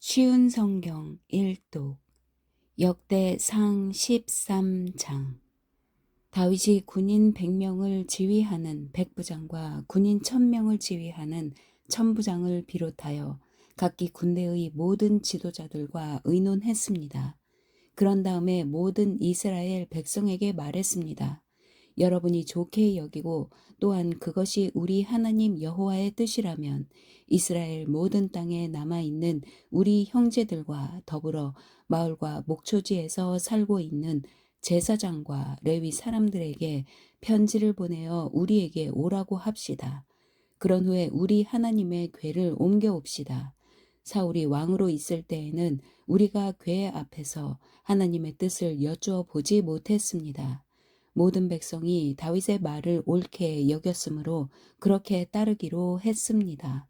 쉬운 성경 1독 역대상 13장. 다윗이 군인 100명을 지휘하는 백부장과 군인 1000명을 지휘하는 천부장을 비롯하여 각기 군대의 모든 지도자들과 의논했습니다. 그런 다음에 모든 이스라엘 백성에게 말했습니다. 여러분이 좋게 여기고 또한 그것이 우리 하나님 여호와의 뜻이라면 이스라엘 모든 땅에 남아있는 우리 형제들과 더불어 마을과 목초지에서 살고 있는 제사장과 레위 사람들에게 편지를 보내어 우리에게 오라고 합시다. 그런 후에 우리 하나님의 궤를 옮겨옵시다. 사울이 왕으로 있을 때에는 우리가 궤 앞에서 하나님의 뜻을 여쭈어 보지 못했습니다. 모든 백성이 다윗의 말을 옳게 여겼으므로 그렇게 따르기로 했습니다.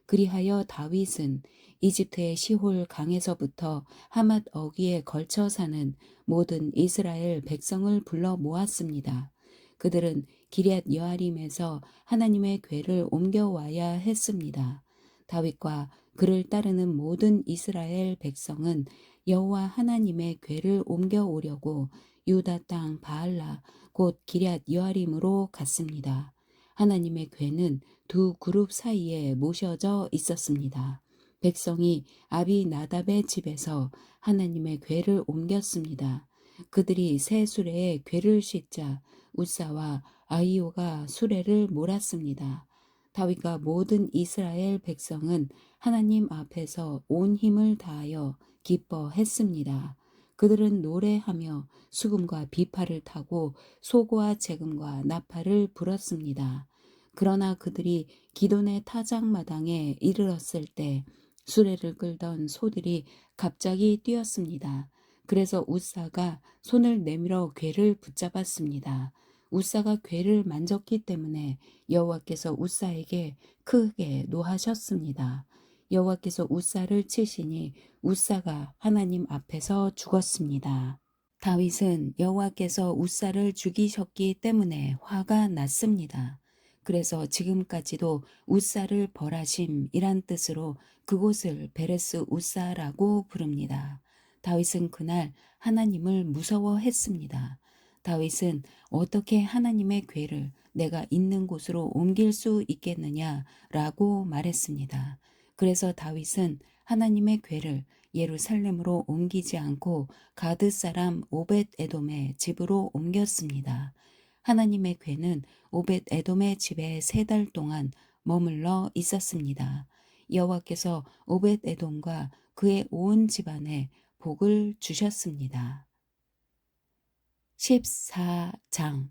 그리하여 다윗은 이집트의 시홀 강에서부터 하맛 어귀에 걸쳐 사는 모든 이스라엘 백성을 불러 모았습니다. 그들은 기럇 여아림에서 하나님의 궤를 옮겨와야 했습니다. 다윗과 그를 따르는 모든 이스라엘 백성은 여호와 하나님의 궤를 옮겨오려고 유다 땅 바알라 곧 기럇 여아림으로 갔습니다. 하나님의 궤는 두 그룹 사이에 모셔져 있었습니다. 백성이 아비나답의 집에서 하나님의 궤를 옮겼습니다. 그들이 새 수레에 궤를 싣자 우사와 아이오가 수레를 몰았습니다. 다윗과 모든 이스라엘 백성은 하나님 앞에서 온 힘을 다하여 기뻐했습니다. 그들은 노래하며 수금과 비파를 타고 소고와 재금과 나팔을 불었습니다. 그러나 그들이 기돈의 타작마당에 이르렀을 때 수레를 끌던 소들이 갑자기 뛰었습니다. 그래서 우사가 손을 내밀어 궤를 붙잡았습니다. 우사가 궤를 만졌기 때문에 여호와께서 우사에게 크게 노하셨습니다. 여호와께서 우사를 치시니 우사가 하나님 앞에서 죽었습니다. 다윗은 여호와께서 우사를 죽이셨기 때문에 화가 났습니다. 그래서 지금까지도 우사를 벌하심이란 뜻으로 그곳을 베레스 우사라고 부릅니다. 다윗은 그날 하나님을 무서워했습니다. 다윗은 어떻게 하나님의 궤를 내가 있는 곳으로 옮길 수 있겠느냐라고 말했습니다. 그래서 다윗은 하나님의 궤를 예루살렘으로 옮기지 않고 가드 사람 오벳 에돔의 집으로 옮겼습니다. 하나님의 궤는 오벳 에돔의 집에 3달 동안 머물러 있었습니다. 여호와께서 오벳 에돔과 그의 온 집안에 복을 주셨습니다. 14장.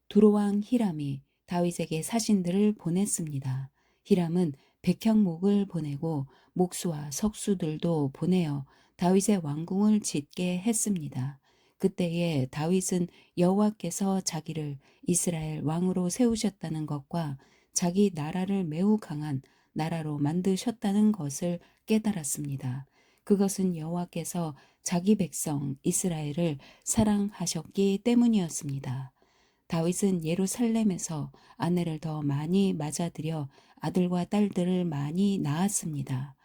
두로왕 히람이 다윗에게 사신들을 보냈습니다. 히람은 백향목을 보내고 목수와 석수들도 보내어 다윗의 왕궁을 짓게 했습니다. 그때에 다윗은 여호와께서 자기를 이스라엘 왕으로 세우셨다는 것과 자기 나라를 매우 강한 나라로 만드셨다는 것을 깨달았습니다. 그것은 여호와께서 자기 백성 이스라엘을 사랑하셨기 때문이었습니다. 다윗은 예루살렘에서 아내를 더 많이 맞아들여 아들과 딸들을 많이 낳았습니다.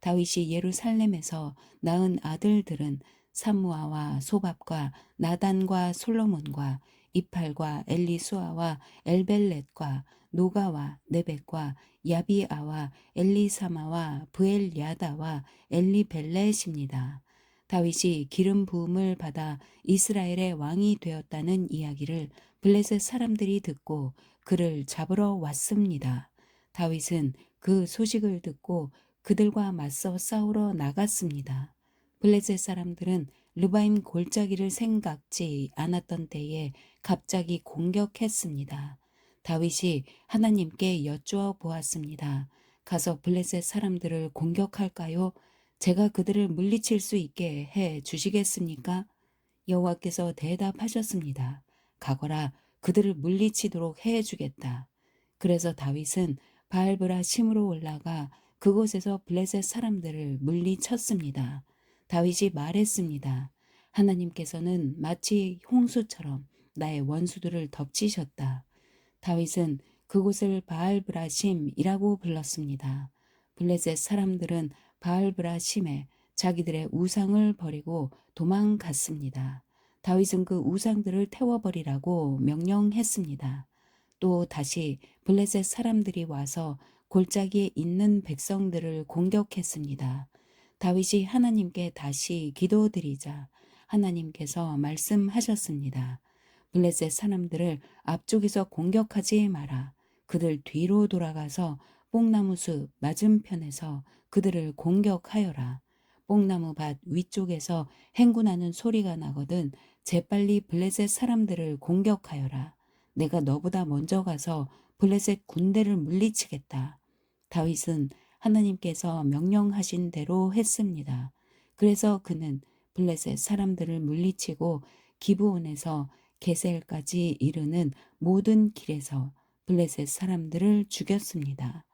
다윗이 예루살렘에서 낳은 아들들은 삼무아와 소밥과 나단과 솔로몬과 이팔과 엘리수아와 엘벨렛과 노가와 네벡과 야비아와 엘리사마와 브엘야다와 엘리벨렛입니다. 다윗이 기름 부음을 받아 이스라엘의 왕이 되었다는 이야기를 블레셋 사람들이 듣고 그를 잡으러 왔습니다. 다윗은 그 소식을 듣고 그들과 맞서 싸우러 나갔습니다. 블레셋 사람들은 르바임 골짜기를 생각지 않았던 때에 갑자기 공격했습니다. 다윗이 하나님께 여쭈어 보았습니다. 가서 블레셋 사람들을 공격할까요? 제가 그들을 물리칠 수 있게 해 주시겠습니까? 여호와께서 대답하셨습니다. 가거라, 그들을 물리치도록 해 주겠다. 그래서 다윗은 바알브라 심으로 올라가 그곳에서 블레셋 사람들을 물리쳤습니다. 다윗이 말했습니다. 하나님께서는 마치 홍수처럼 나의 원수들을 덮치셨다. 다윗은 그곳을 바알브라심이라고 불렀습니다. 블레셋 사람들은 바알브라심에 자기들의 우상을 버리고 도망갔습니다. 다윗은 그 우상들을 태워버리라고 명령했습니다. 또 다시 블레셋 사람들이 와서 골짜기에 있는 백성들을 공격했습니다. 다윗이 하나님께 다시 기도드리자 하나님께서 말씀하셨습니다. 블레셋 사람들을 앞쪽에서 공격하지 마라. 그들 뒤로 돌아가서 뽕나무 숲 맞은편에서 그들을 공격하여라. 뽕나무 밭 위쪽에서 행군하는 소리가 나거든 재빨리 블레셋 사람들을 공격하여라. 내가 너보다 먼저 가서 블레셋 군대를 물리치겠다. 다윗은 하나님께서 명령하신 대로 했습니다. 그래서 그는 블레셋 사람들을 물리치고 기브온에서 게셀까지 이르는 모든 길에서 블레셋 사람들을 죽였습니다.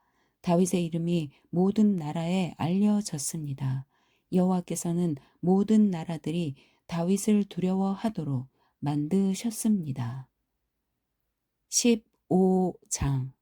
다윗의 이름이 모든 나라에 알려졌습니다. 여호와께서는 모든 나라들이 다윗을 두려워하도록 만드셨습니다. 15장.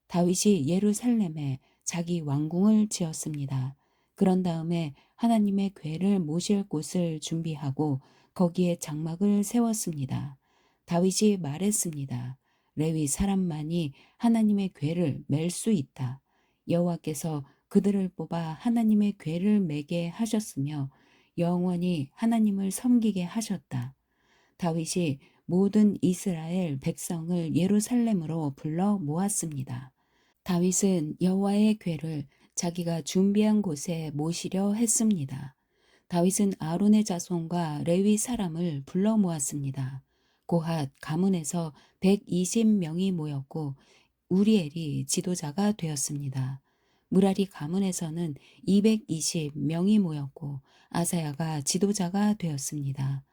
다윗이 예루살렘에 자기 왕궁을 지었습니다. 그런 다음에 하나님의 궤를 모실 곳을 준비하고 거기에 장막을 세웠습니다. 다윗이 말했습니다. 레위 사람만이 하나님의 궤를 맬 수 있다. 여호와께서 그들을 뽑아 하나님의 궤를 매게 하셨으며 영원히 하나님을 섬기게 하셨다. 다윗이 모든 이스라엘 백성을 예루살렘으로 불러 모았습니다. 다윗은 여호와의 궤를 자기가 준비한 곳에 모시려 했습니다. 다윗은 아론의 자손과 레위 사람을 불러 모았습니다. 고핫 가문에서 120명이 모였고 우리엘이 지도자가 되었습니다. 무라리 가문에서는 220명이 모였고 아사야가 지도자가 되었습니다.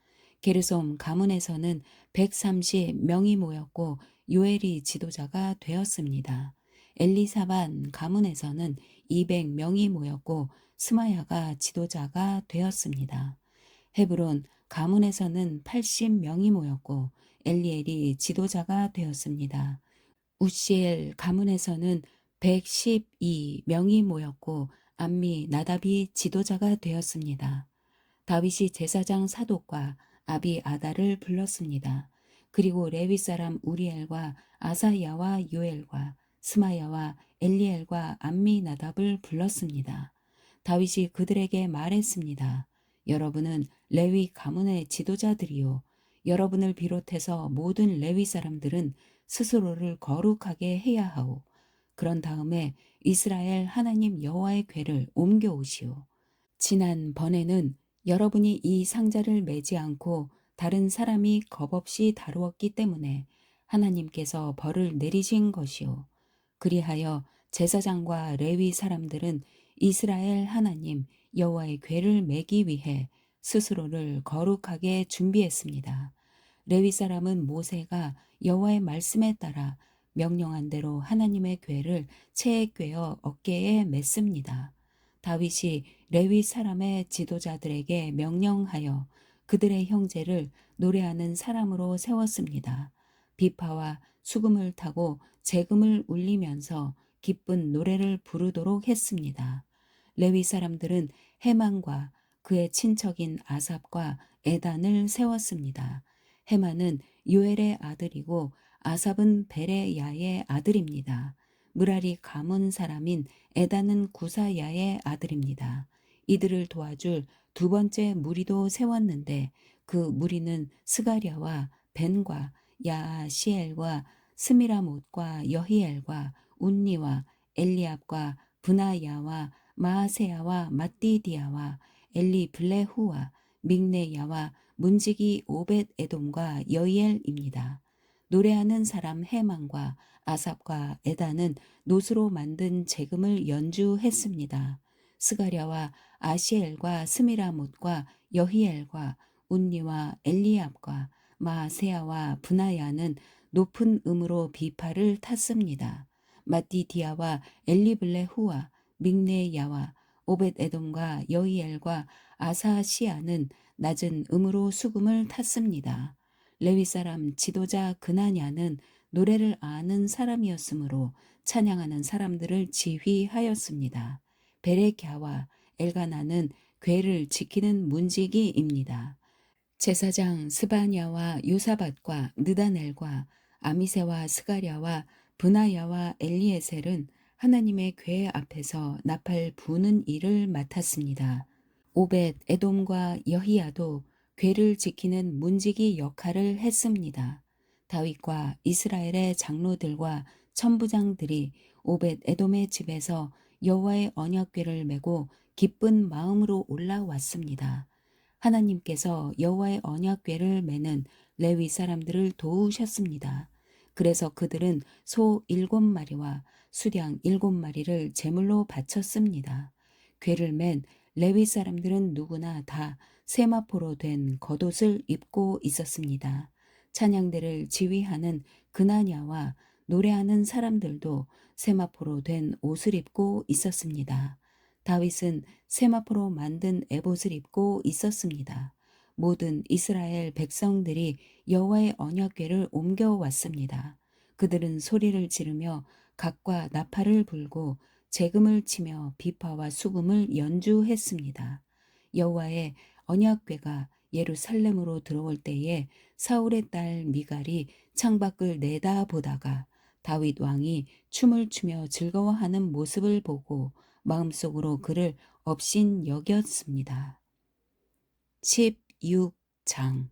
게르솜 가문에서는 130명이 모였고 요엘이 지도자가 되었습니다. 엘리사반 가문에서는 200명이 모였고 스마야가 지도자가 되었습니다. 헤브론 가문에서는 80명이 모였고 엘리엘이 지도자가 되었습니다. 우시엘 가문에서는 112명이 모였고 암미 나답이 지도자가 되었습니다. 다윗이 제사장 사독과 아비아달을 불렀습니다. 그리고 레위 사람 우리엘과 아사야와 요엘과 스마야와 엘리엘과 암미나답을 불렀습니다. 다윗이 그들에게 말했습니다. 여러분은 레위 가문의 지도자들이요. 여러분을 비롯해서 모든 레위 사람들은 스스로를 거룩하게 해야 하오. 그런 다음에 이스라엘 하나님 여호와의 궤를 옮겨오시오. 지난번에는 여러분이 이 상자를 매지 않고 다른 사람이 겁없이 다루었기 때문에 하나님께서 벌을 내리신 것이요. 그리하여 제사장과 레위 사람들은 이스라엘 하나님 여호와의 궤를 매기 위해 스스로를 거룩하게 준비했습니다. 레위 사람은 모세가 여호와의 말씀에 따라 명령한 대로 하나님의 궤를 채에 꿰어 어깨에 맸습니다. 다윗이 레위 사람의 지도자들에게 명령하여 그들의 형제를 노래하는 사람으로 세웠습니다. 비파와 수금을 타고 재금을 울리면서 기쁜 노래를 부르도록 했습니다. 레위 사람들은 헤만과 그의 친척인 아삽과 에단을 세웠습니다. 헤만은 요엘의 아들이고 아삽은 베레야의 아들입니다. 무라리 가문 사람인 에단은 구사야의 아들입니다. 이들을 도와줄 두 번째 무리도 세웠는데 그 무리는 스가랴와 벤과 야시엘과 스미라못과 여히엘과 운니와 엘리압과 브나야와 마아세야와 마띠디아와 엘리블레후와 믹네야와 문지기 오벳 에돔과 여이엘입니다. 노래하는 사람 헤만과 아삽과 에단은 노스로 만든 재금을 연주했습니다. 스가랴와 아시엘과 스미라못과 여히엘과 운니와 엘리압과 마세야와 브나야는 높은 음으로 비파를 탔습니다. 마띠디아와 엘리블레후와 믹네야와 오벳에돔과 여히엘과 아사시아는 낮은 음으로 수금을 탔습니다. 레위 사람 지도자 그나냐는 노래를 아는 사람이었으므로 찬양하는 사람들을 지휘하였습니다. 베레갸와 엘가나는 궤를 지키는 문지기입니다. 제사장 스바냐와 요사밧과 느다넬과 아미세와 스가랴와 브나야와 엘리에셀은 하나님의 궤 앞에서 나팔 부는 일을 맡았습니다. 오벳 에돔과 여히야도 궤를 지키는 문지기 역할을 했습니다. 다윗과 이스라엘의 장로들과 천부장들이 오벳 에돔의 집에서 여호와의 언약궤를 메고 기쁜 마음으로 올라왔습니다. 하나님께서 여호와의 언약궤를 메는 레위 사람들을 도우셨습니다. 그래서 그들은 소 7마리와 수량 7마리를 제물로 바쳤습니다. 궤를 맨 레위 사람들은 누구나 다 세마포로 된 겉옷을 입고 있었습니다. 찬양대를 지휘하는 그나냐와 노래하는 사람들도 세마포로 된 옷을 입고 있었습니다. 다윗은 세마포로 만든 에봇을 입고 있었습니다. 모든 이스라엘 백성들이 여호와의 언약궤를 옮겨왔습니다. 그들은 소리를 지르며 각과 나팔을 불고 재금을 치며 비파와 수금을 연주했습니다. 여호와의 언약궤가 예루살렘으로 들어올 때에 사울의 딸 미갈이 창밖을 내다보다가 다윗 왕이 춤을 추며 즐거워하는 모습을 보고 마음속으로 그를 업신 여겼습니다. 16장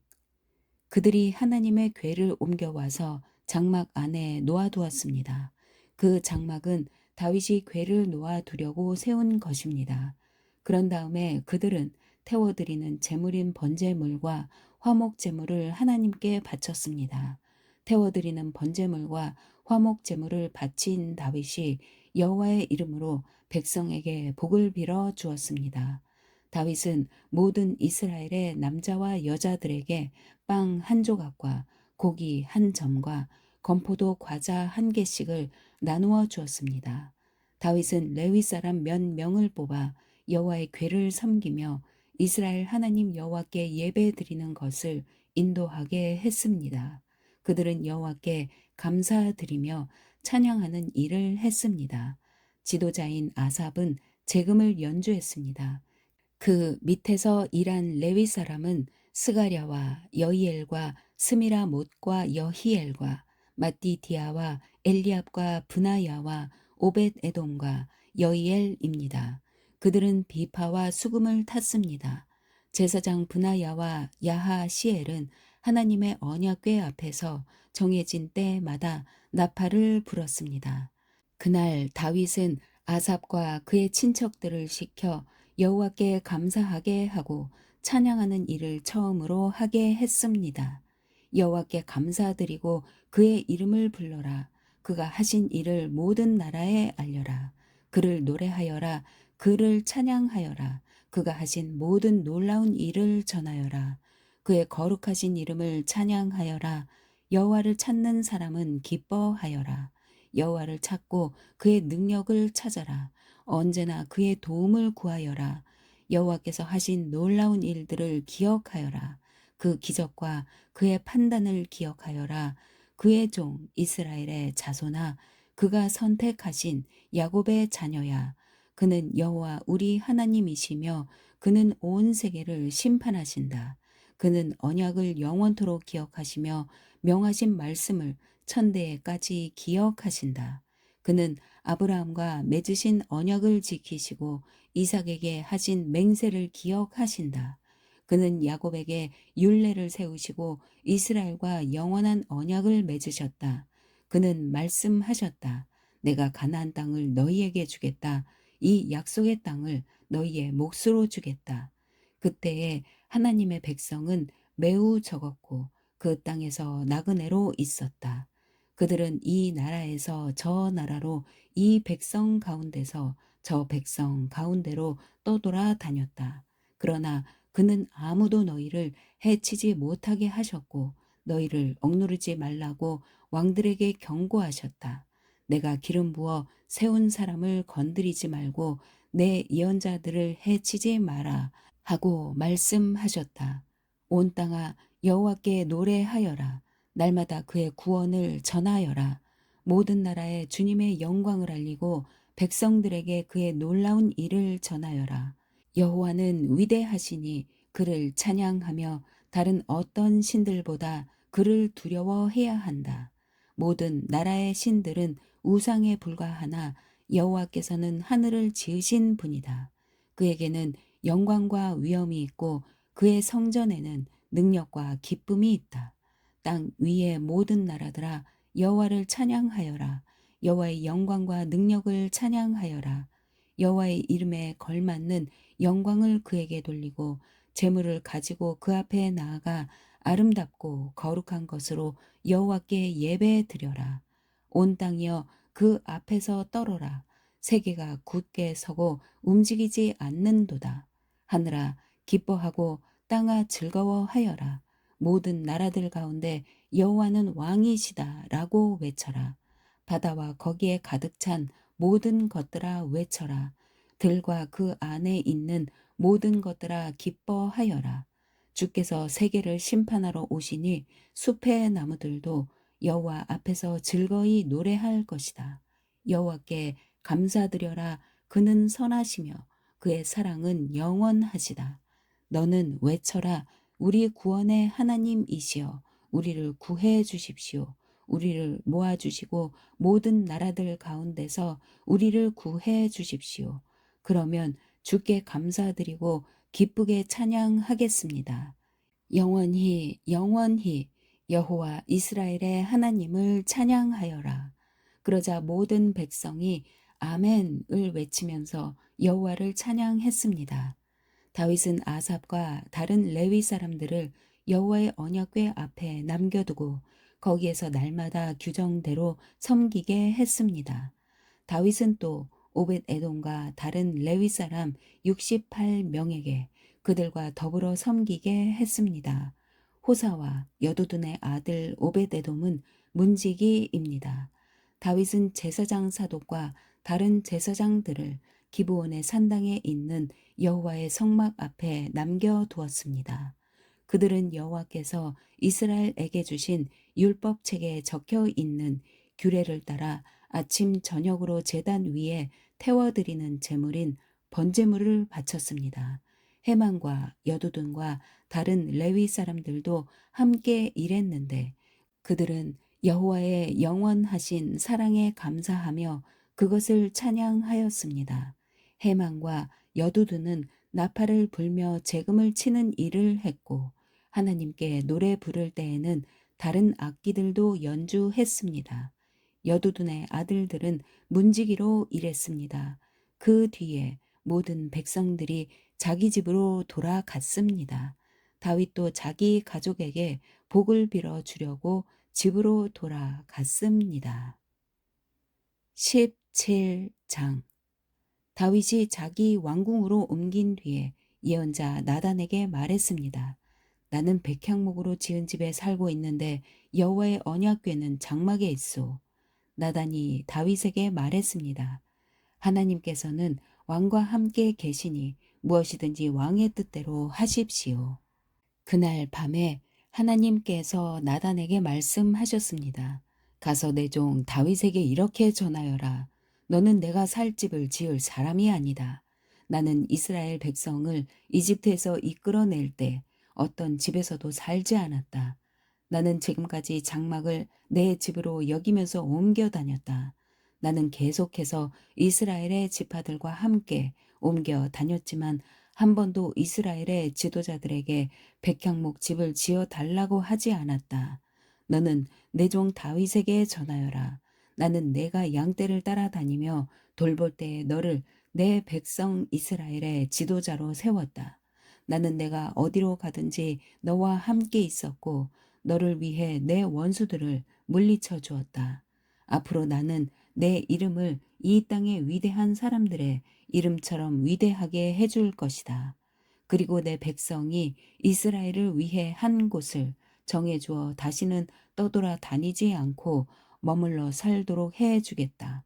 그들이 하나님의 궤를 옮겨와서 장막 안에 놓아두었습니다. 그 장막은 다윗이 궤를 놓아두려고 세운 것입니다. 그런 다음에 그들은 태워드리는 제물인 번제물과 화목제물을 하나님께 바쳤습니다. 태워드리는 번제물과 화목제물을 바친 다윗이 여호와의 이름으로 백성에게 복을 빌어 주었습니다. 다윗은 모든 이스라엘의 남자와 여자들에게 빵 한 조각과 고기 한 점과 건포도 과자 한 개씩을 나누어 주었습니다. 다윗은 레위 사람 몇 명을 뽑아 여호와의 궤를 섬기며 이스라엘 하나님 여호와께 예배드리는 것을 인도하게 했습니다. 그들은 여호와께 감사드리며 찬양하는 일을 했습니다. 지도자인 아삽은 재금을 연주했습니다. 그 밑에서 일한 레위 사람은 스가랴와 여이엘과 스미라못과 여히엘과 마띠디아와 엘리압과 브나야와 오벳 에돔과 여이엘입니다. 그들은 비파와 수금을 탔습니다. 제사장 브나야와 야하시엘은 하나님의 언약궤 앞에서 정해진 때마다 나팔을 불었습니다. 그날 다윗은 아삽과 그의 친척들을 시켜 여호와께 감사하게 하고 찬양하는 일을 처음으로 하게 했습니다. 여호와께 감사드리고 그의 이름을 불러라. 그가 하신 일을 모든 나라에 알려라. 그를 노래하여라. 그를 찬양하여라. 그가 하신 모든 놀라운 일을 전하여라. 그의 거룩하신 이름을 찬양하여라. 여호와를 찾는 사람은 기뻐하여라. 여호와를 찾고 그의 능력을 찾아라. 언제나 그의 도움을 구하여라. 여호와께서 하신 놀라운 일들을 기억하여라. 그 기적과 그의 판단을 기억하여라. 그의 종 이스라엘의 자손아, 그가 선택하신 야곱의 자녀야. 그는 여호와 우리 하나님이시며 그는 온 세계를 심판하신다. 그는 언약을 영원토록 기억하시며 명하신 말씀을 천대에까지 기억하신다. 그는 아브라함과 맺으신 언약을 지키시고 이삭에게 하신 맹세를 기억하신다. 그는 야곱에게 율례를 세우시고 이스라엘과 영원한 언약을 맺으셨다. 그는 말씀하셨다. 내가 가나안 땅을 너희에게 주겠다. 이 약속의 땅을 너희의 몫으로 주겠다. 그때에 하나님의 백성은 매우 적었고 그 땅에서 나그네로 있었다. 그들은 이 나라에서 저 나라로 이 백성 가운데서 저 백성 가운데로 떠돌아 다녔다. 그러나 그는 아무도 너희를 해치지 못하게 하셨고 너희를 억누르지 말라고 왕들에게 경고하셨다. 내가 기름 부어 세운 사람을 건드리지 말고 내 예언자들을 해치지 마라 하고 말씀하셨다. 온 땅아 여호와께 노래하여라. 날마다 그의 구원을 전하여라. 모든 나라에 주님의 영광을 알리고 백성들에게 그의 놀라운 일을 전하여라. 여호와는 위대하시니 그를 찬양하며 다른 어떤 신들보다 그를 두려워해야 한다. 모든 나라의 신들은 우상에 불과하나 여호와께서는 하늘을 지으신 분이다. 그에게는 영광과 위엄이 있고 그의 성전에는 능력과 기쁨이 있다. 땅 위의 모든 나라들아 여호와를 찬양하여라. 여호와의 영광과 능력을 찬양하여라. 여호와의 이름에 걸맞는 영광을 그에게 돌리고 재물을 가지고 그 앞에 나아가 아름답고 거룩한 것으로 여호와께 예배 드려라. 온 땅이여 그 앞에서 떨어라. 세계가 굳게 서고 움직이지 않는도다. 하늘아 기뻐하고 땅아 즐거워하여라. 모든 나라들 가운데 여호와는 왕이시다라고 외쳐라. 바다와 거기에 가득 찬 모든 것들아 외쳐라. 들과 그 안에 있는 모든 것들아 기뻐하여라. 주께서 세계를 심판하러 오시니 숲의 나무들도 여호와 앞에서 즐거이 노래할 것이다. 여호와께 감사드려라. 그는 선하시며 그의 사랑은 영원하시다. 너는 외쳐라. 우리 구원의 하나님이시여 우리를 구해 주십시오. 우리를 모아주시고 모든 나라들 가운데서 우리를 구해 주십시오. 그러면 주께 감사드리고 기쁘게 찬양하겠습니다. 영원히 영원히 여호와 이스라엘의 하나님을 찬양하여라. 그러자 모든 백성이 아멘을 외치면서 여호와를 찬양했습니다. 다윗은 아삽과 다른 레위 사람들을 여호와의 언약궤 앞에 남겨두고 거기에서 날마다 규정대로 섬기게 했습니다. 다윗은 또 오벳 에돔과 다른 레위 사람 68명에게 그들과 더불어 섬기게 했습니다. 호사와 여두둔의 아들 오벳 에돔은 문지기입니다. 다윗은 제사장 사독과 다른 제사장들을 기브온의 산당에 있는 여호와의 성막 앞에 남겨두었습니다. 그들은 여호와께서 이스라엘에게 주신 율법책에 적혀 있는 규례를 따라 아침 저녁으로 제단 위에 태워드리는 제물인 번제물을 바쳤습니다. 해만과 여두둔과 다른 레위 사람들도 함께 일했는데 그들은 여호와의 영원하신 사랑에 감사하며 그것을 찬양하였습니다. 해만과 여두둔은 나팔을 불며 재금을 치는 일을 했고 하나님께 노래 부를 때에는 다른 악기들도 연주했습니다. 여두둔의 아들들은 문지기로 일했습니다. 그 뒤에 모든 백성들이 자기 집으로 돌아갔습니다. 다윗도 자기 가족에게 복을 빌어 주려고 집으로 돌아갔습니다. 17장 다윗이 자기 왕궁으로 옮긴 뒤에 예언자 나단에게 말했습니다. 나는 백향목으로 지은 집에 살고 있는데 여호와의 언약궤는 장막에 있소. 나단이 다윗에게 말했습니다. 하나님께서는 왕과 함께 계시니 무엇이든지 왕의 뜻대로 하십시오. 그날 밤에 하나님께서 나단에게 말씀하셨습니다. 가서 내 종 다윗에게 이렇게 전하여라. 너는 내가 살 집을 지을 사람이 아니다. 나는 이스라엘 백성을 이집트에서 이끌어낼 때 어떤 집에서도 살지 않았다. 나는 지금까지 장막을 내 집으로 여기면서 옮겨 다녔다. 나는 계속해서 이스라엘의 지파들과 함께 옮겨 다녔지만 한 번도 이스라엘의 지도자들에게 백향목 집을 지어 달라고 하지 않았다. 너는 내 종 다윗에게 전하여라. 나는 내가 양떼를 따라다니며 돌볼 때에 너를 내 백성 이스라엘의 지도자로 세웠다. 나는 내가 어디로 가든지 너와 함께 있었고 너를 위해 내 원수들을 물리쳐 주었다. 앞으로 나는 내 이름을 이 땅의 위대한 사람들의 이름처럼 위대하게 해줄 것이다. 그리고 내 백성이 이스라엘을 위해 한 곳을 정해주어 다시는 떠돌아 다니지 않고 머물러 살도록 해주겠다.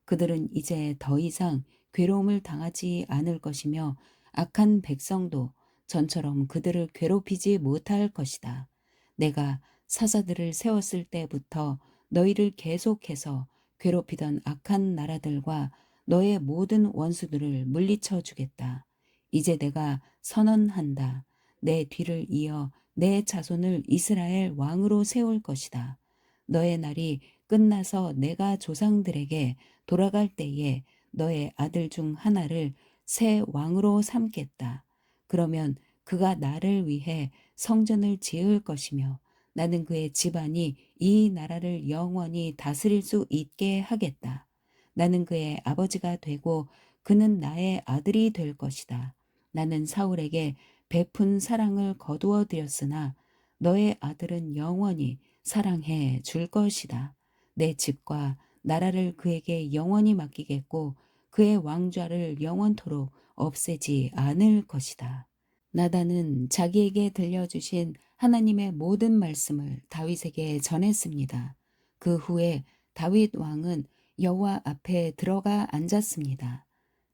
그들은 이제 더 이상 괴로움을 당하지 않을 것이며 악한 백성도 전처럼 그들을 괴롭히지 못할 것이다. 내가 사사들을 세웠을 때부터 너희를 계속해서 괴롭히던 악한 나라들과 너의 모든 원수들을 물리쳐 주겠다. 이제 내가 선언한다. 내 뒤를 이어 내 자손을 이스라엘 왕으로 세울 것이다. 너의 날이 끝나서 내가 조상들에게 돌아갈 때에 너의 아들 중 하나를 새 왕으로 삼겠다. 그러면 그가 나를 위해 성전을 지을 것이며 나는 그의 집안이 이 나라를 영원히 다스릴 수 있게 하겠다. 나는 그의 아버지가 되고 그는 나의 아들이 될 것이다. 나는 사울에게 베푼 사랑을 거두어 드렸으나 너의 아들은 영원히 사랑해 줄 것이다. 내 집과 나라를 그에게 영원히 맡기겠고 그의 왕좌를 영원토록 없애지 않을 것이다. 나단은 자기에게 들려주신 하나님의 모든 말씀을 다윗에게 전했습니다. 그 후에 다윗 왕은 여호와 앞에 들어가 앉았습니다.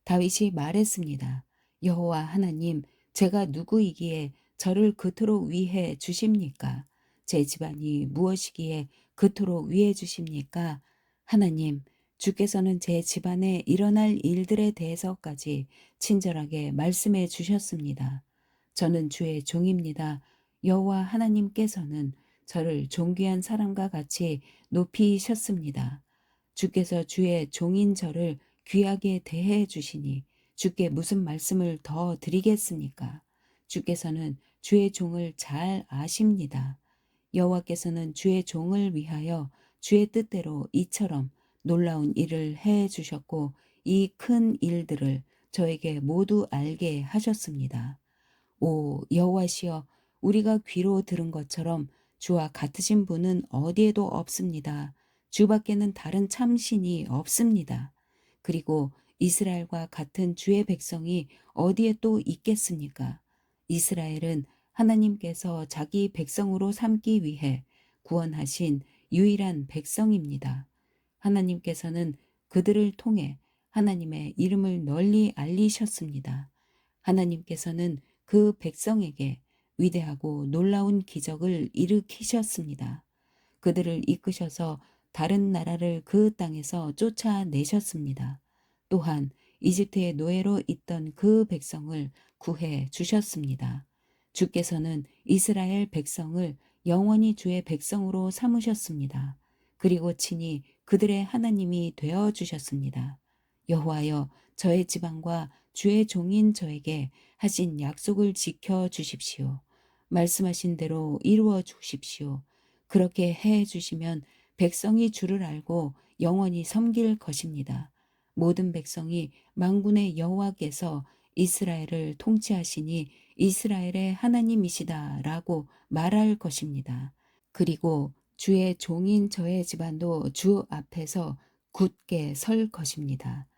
다윗이 말했습니다. 여호와 하나님, 제가 누구이기에 저를 그토록 위해 주십니까? 제 집안이 무엇이기에 그토록 위해 주십니까? 하나님, 주께서는 제 집안에 일어날 일들에 대해서까지 친절하게 말씀해 주셨습니다. 저는 주의 종입니다. 여호와 하나님께서는 저를 존귀한 사람과 같이 높이셨습니다. 주께서 주의 종인 저를 귀하게 대해 주시니 주께 무슨 말씀을 더 드리겠습니까? 주께서는 주의 종을 잘 아십니다. 여호와께서는 주의 종을 위하여 주의 뜻대로 이처럼 놀라운 일을 해 주셨고 이 큰 일들을 저에게 모두 알게 하셨습니다. 오 여호와시여, 우리가 귀로 들은 것처럼 주와 같으신 분은 어디에도 없습니다. 주밖에는 다른 참신이 없습니다. 그리고 이스라엘과 같은 주의 백성이 어디에 또 있겠습니까? 이스라엘은 하나님께서 자기 백성으로 삼기 위해 구원하신 유일한 백성입니다. 하나님께서는 그들을 통해 하나님의 이름을 널리 알리셨습니다. 하나님께서는 그 백성에게 위대하고 놀라운 기적을 일으키셨습니다. 그들을 이끄셔서 다른 나라를 그 땅에서 쫓아내셨습니다. 또한 이집트의 노예로 있던 그 백성을 구해 주셨습니다. 주께서는 이스라엘 백성을 영원히 주의 백성으로 삼으셨습니다. 그리고 친히 그들의 하나님이 되어 주셨습니다. 여호와여, 저의 지방과 주의 종인 저에게 하신 약속을 지켜 주십시오. 말씀하신 대로 이루어 주십시오. 그렇게 해 주시면 백성이 주를 알고 영원히 섬길 것입니다. 모든 백성이 만군의 여호와께서 이스라엘을 통치하시니 이스라엘의 하나님이시다라고 말할 것입니다. 그리고 주의 종인 저의 집안도 주 앞에서 굳게 설 것입니다.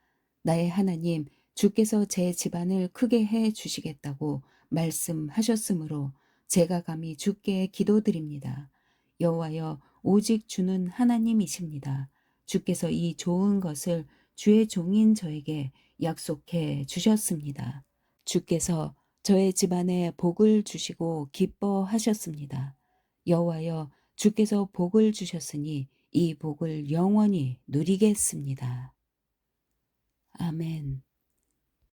나의 하나님, 주께서 제 집안을 크게 해 주시겠다고 말씀하셨으므로 제가 감히 주께 기도드립니다. 여호와여, 오직 주는 하나님이십니다. 주께서 이 좋은 것을 주의 종인 저에게 약속해 주셨습니다. 주께서 저의 집안에 복을 주시고 기뻐하셨습니다. 여호와여, 주께서 복을 주셨으니 이 복을 영원히 누리겠습니다. 아멘.